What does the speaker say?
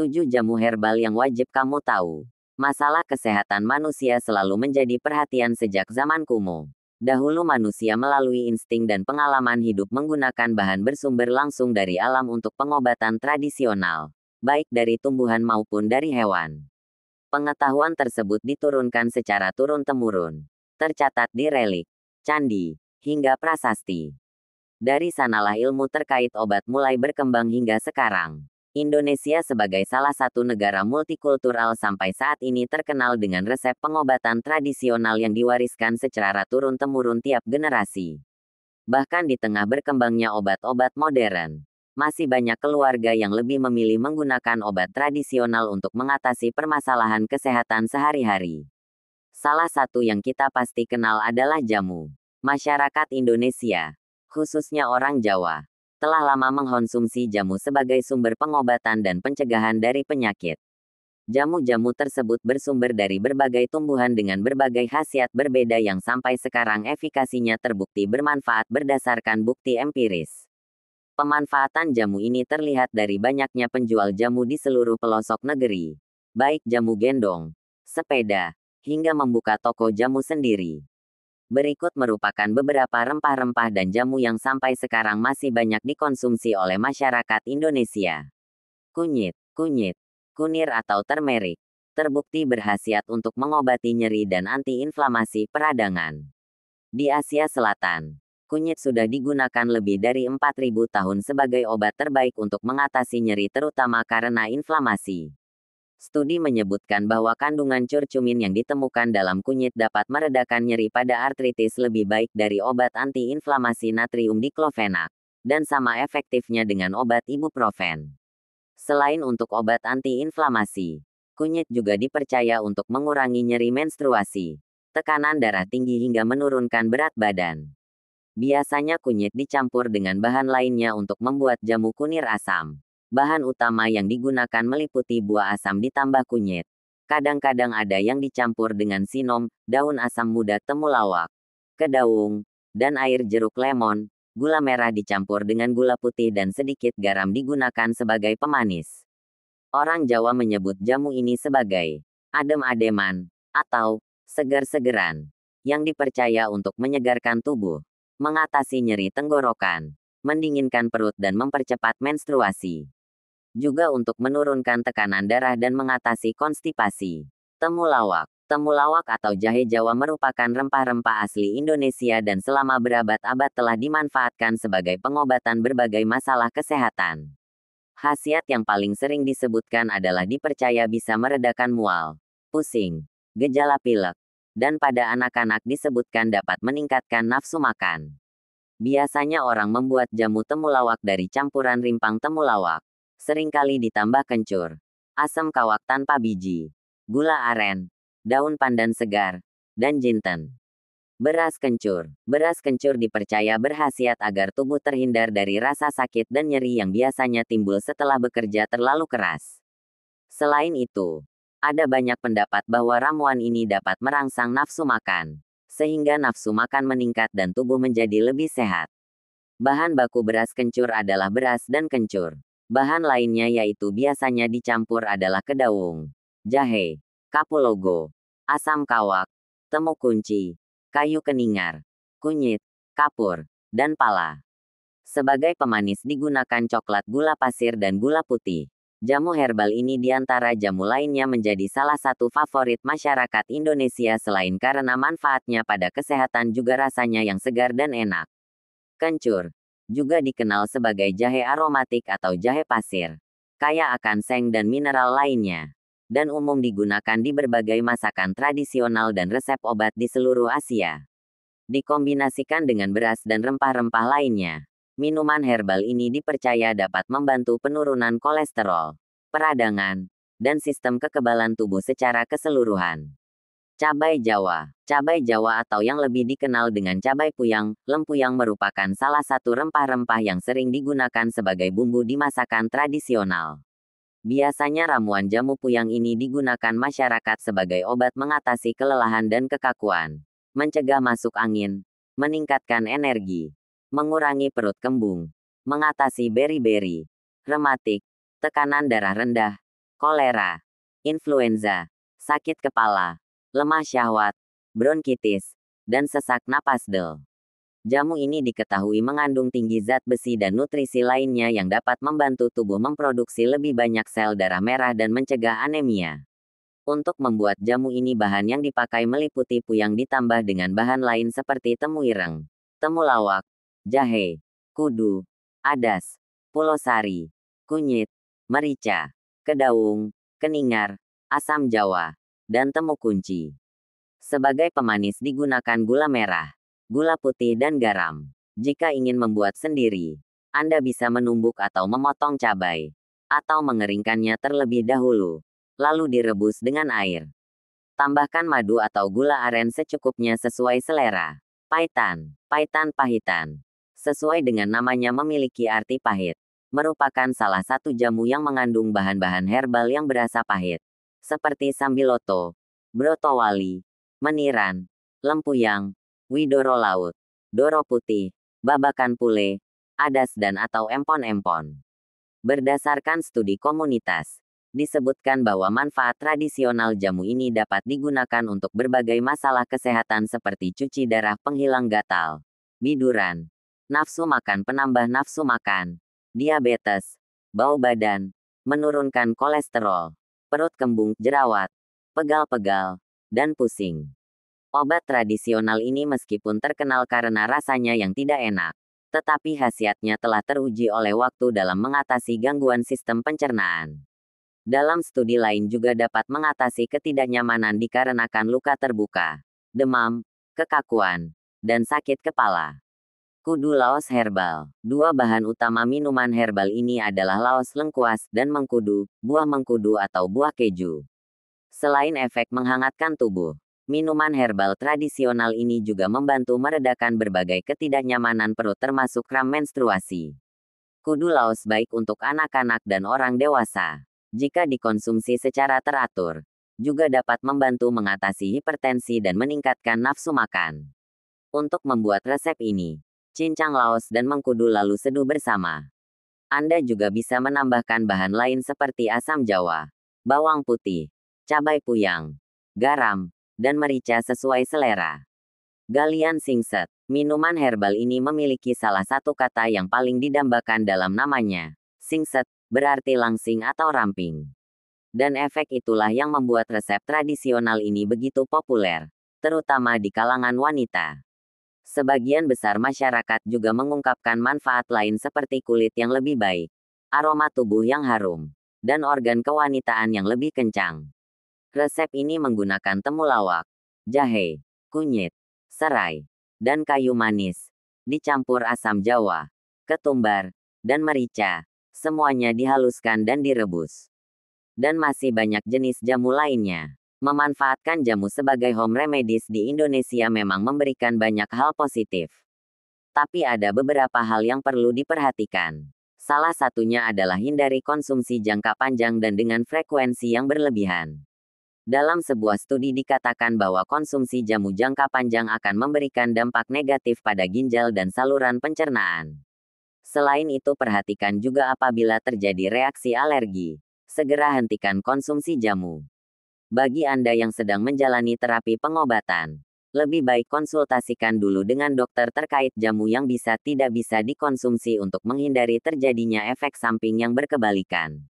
7 jamu herbal yang wajib kamu tahu. Masalah kesehatan manusia selalu menjadi perhatian sejak zaman kuno. Dahulu manusia melalui insting dan pengalaman hidup menggunakan bahan bersumber langsung dari alam untuk pengobatan tradisional, baik dari tumbuhan maupun dari hewan. Pengetahuan tersebut diturunkan secara turun-temurun, tercatat di relik, candi, hingga prasasti. Dari sanalah ilmu terkait obat mulai berkembang hingga sekarang. Indonesia sebagai salah satu negara multikultural sampai saat ini terkenal dengan resep pengobatan tradisional yang diwariskan secara turun-temurun tiap generasi. Bahkan di tengah berkembangnya obat-obat modern, masih banyak keluarga yang lebih memilih menggunakan obat tradisional untuk mengatasi permasalahan kesehatan sehari-hari. Salah satu yang kita pasti kenal adalah jamu. Masyarakat Indonesia, khususnya orang Jawa, telah lama mengkonsumsi jamu sebagai sumber pengobatan dan pencegahan dari penyakit. Jamu-jamu tersebut bersumber dari berbagai tumbuhan dengan berbagai khasiat berbeda yang sampai sekarang efikasinya terbukti bermanfaat berdasarkan bukti empiris. Pemanfaatan jamu ini terlihat dari banyaknya penjual jamu di seluruh pelosok negeri, baik jamu gendong, sepeda, hingga membuka toko jamu sendiri. Berikut merupakan beberapa rempah-rempah dan jamu yang sampai sekarang masih banyak dikonsumsi oleh masyarakat Indonesia. Kunyit. Kunir atau turmeric, terbukti berkhasiat untuk mengobati nyeri dan antiinflamasi peradangan. Di Asia Selatan, kunyit sudah digunakan lebih dari 4.000 tahun sebagai obat terbaik untuk mengatasi nyeri terutama karena inflamasi. Studi menyebutkan bahwa kandungan curcumin yang ditemukan dalam kunyit dapat meredakan nyeri pada artritis lebih baik dari obat antiinflamasi natrium diklofenak, dan sama efektifnya dengan obat ibuprofen. Selain untuk obat antiinflamasi, kunyit juga dipercaya untuk mengurangi nyeri menstruasi, tekanan darah tinggi hingga menurunkan berat badan. Biasanya kunyit dicampur dengan bahan lainnya untuk membuat jamu kunir asam. Bahan utama yang digunakan meliputi buah asam ditambah kunyit. Kadang-kadang ada yang dicampur dengan sinom, daun asam muda temulawak, kedaung, dan air jeruk lemon. Gula merah dicampur dengan gula putih dan sedikit garam digunakan sebagai pemanis. Orang Jawa menyebut jamu ini sebagai adem-ademan atau seger-segeran, yang dipercaya untuk menyegarkan tubuh, mengatasi nyeri tenggorokan, mendinginkan perut dan mempercepat menstruasi. Juga untuk menurunkan tekanan darah dan mengatasi konstipasi. Temulawak. Temulawak atau jahe Jawa merupakan rempah-rempah asli Indonesia dan selama berabad-abad telah dimanfaatkan sebagai pengobatan berbagai masalah kesehatan. Khasiat yang paling sering disebutkan adalah dipercaya bisa meredakan mual, pusing, gejala pilek, dan pada anak-anak disebutkan dapat meningkatkan nafsu makan. Biasanya orang membuat jamu temulawak dari campuran rimpang temulawak, seringkali ditambah kencur, asam kawak tanpa biji, gula aren, daun pandan segar, dan jinten. Beras kencur. Beras kencur dipercaya berkhasiat agar tubuh terhindar dari rasa sakit dan nyeri yang biasanya timbul setelah bekerja terlalu keras. Selain itu, ada banyak pendapat bahwa ramuan ini dapat merangsang nafsu makan, sehingga nafsu makan meningkat dan tubuh menjadi lebih sehat. Bahan baku beras kencur adalah beras dan kencur. Bahan lainnya yaitu biasanya dicampur adalah kedaung, jahe, kapulaga, asam kawak, temu kunci, kayu keningar, kunyit, kapur, dan pala. Sebagai pemanis digunakan coklat gula pasir dan gula putih. Jamu herbal ini diantara jamu lainnya menjadi salah satu favorit masyarakat Indonesia selain karena manfaatnya pada kesehatan juga rasanya yang segar dan enak. Kencur juga dikenal sebagai jahe aromatik atau jahe pasir, kaya akan seng dan mineral lainnya, dan umum digunakan di berbagai masakan tradisional dan resep obat di seluruh Asia. Dikombinasikan dengan beras dan rempah-rempah lainnya, minuman herbal ini dipercaya dapat membantu penurunan kolesterol, peradangan, dan sistem kekebalan tubuh secara keseluruhan. Cabai Jawa. Cabai Jawa atau yang lebih dikenal dengan cabai puyang, lempuyang merupakan salah satu rempah-rempah yang sering digunakan sebagai bumbu di masakan tradisional. Biasanya ramuan jamu puyang ini digunakan masyarakat sebagai obat mengatasi kelelahan dan kekakuan, mencegah masuk angin, meningkatkan energi, mengurangi perut kembung, mengatasi beri-beri, rematik, tekanan darah rendah, kolera, influenza, sakit kepala, lemah syahwat, bronkitis, dan sesak napas del. Jamu ini diketahui mengandung tinggi zat besi dan nutrisi lainnya yang dapat membantu tubuh memproduksi lebih banyak sel darah merah dan mencegah anemia. Untuk membuat jamu ini bahan yang dipakai meliputi puyang ditambah dengan bahan lain seperti temu ireng, temulawak, jahe, kudu, adas, pulosari, kunyit, merica, kedaung, keningar, asam jawa, dan temu kunci. Sebagai pemanis digunakan gula merah, gula putih dan garam. Jika ingin membuat sendiri, Anda bisa menumbuk atau memotong cabai, atau mengeringkannya terlebih dahulu, lalu direbus dengan air. Tambahkan madu atau gula aren secukupnya sesuai selera. Paitan, paitan pahitan. Sesuai dengan namanya memiliki arti pahit. Merupakan salah satu jamu yang mengandung bahan-bahan herbal yang berasa pahit. Seperti sambiloto, brotowali, meniran, lempuyang, widoro laut, doro putih, babakan pule, adas dan atau empon-empon. Berdasarkan studi komunitas, disebutkan bahwa manfaat tradisional jamu ini dapat digunakan untuk berbagai masalah kesehatan seperti cuci darah, penghilang gatal, biduran, nafsu makan, penambah nafsu makan, diabetes, bau badan, menurunkan kolesterol, perut kembung, jerawat, pegal-pegal, dan pusing. Obat tradisional ini meskipun terkenal karena rasanya yang tidak enak, tetapi khasiatnya telah teruji oleh waktu dalam mengatasi gangguan sistem pencernaan. Dalam studi lain juga dapat mengatasi ketidaknyamanan dikarenakan luka terbuka, demam, kekakuan, dan sakit kepala. Kudu laos herbal. Dua bahan utama minuman herbal ini adalah laos lengkuas dan mengkudu, buah mengkudu atau buah keju. Selain efek menghangatkan tubuh, minuman herbal tradisional ini juga membantu meredakan berbagai ketidaknyamanan perut termasuk kram menstruasi. Kudu laos baik untuk anak-anak dan orang dewasa. Jika dikonsumsi secara teratur, juga dapat membantu mengatasi hipertensi dan meningkatkan nafsu makan. Untuk membuat resep ini, cincang laos dan mengkudu lalu seduh bersama. Anda juga bisa menambahkan bahan lain seperti asam jawa, bawang putih, cabai puyang, garam, dan merica sesuai selera. Galian singset. Minuman herbal ini memiliki salah satu kata yang paling didambakan dalam namanya. Singset berarti langsing atau ramping. Dan efek itulah yang membuat resep tradisional ini begitu populer, terutama di kalangan wanita. Sebagian besar masyarakat juga mengungkapkan manfaat lain seperti kulit yang lebih baik, aroma tubuh yang harum, dan organ kewanitaan yang lebih kencang. Resep ini menggunakan temulawak, jahe, kunyit, serai, dan kayu manis, dicampur asam jawa, ketumbar, dan merica. Semuanya dihaluskan dan direbus. Dan masih banyak jenis jamu lainnya. Memanfaatkan jamu sebagai home remedies di Indonesia memang memberikan banyak hal positif. Tapi ada beberapa hal yang perlu diperhatikan. Salah satunya adalah hindari konsumsi jangka panjang dan dengan frekuensi yang berlebihan. Dalam sebuah studi dikatakan bahwa konsumsi jamu jangka panjang akan memberikan dampak negatif pada ginjal dan saluran pencernaan. Selain itu perhatikan juga apabila terjadi reaksi alergi. Segera hentikan konsumsi jamu. Bagi Anda yang sedang menjalani terapi pengobatan, lebih baik konsultasikan dulu dengan dokter terkait jamu yang bisa tidak bisa dikonsumsi untuk menghindari terjadinya efek samping yang berkebalikan.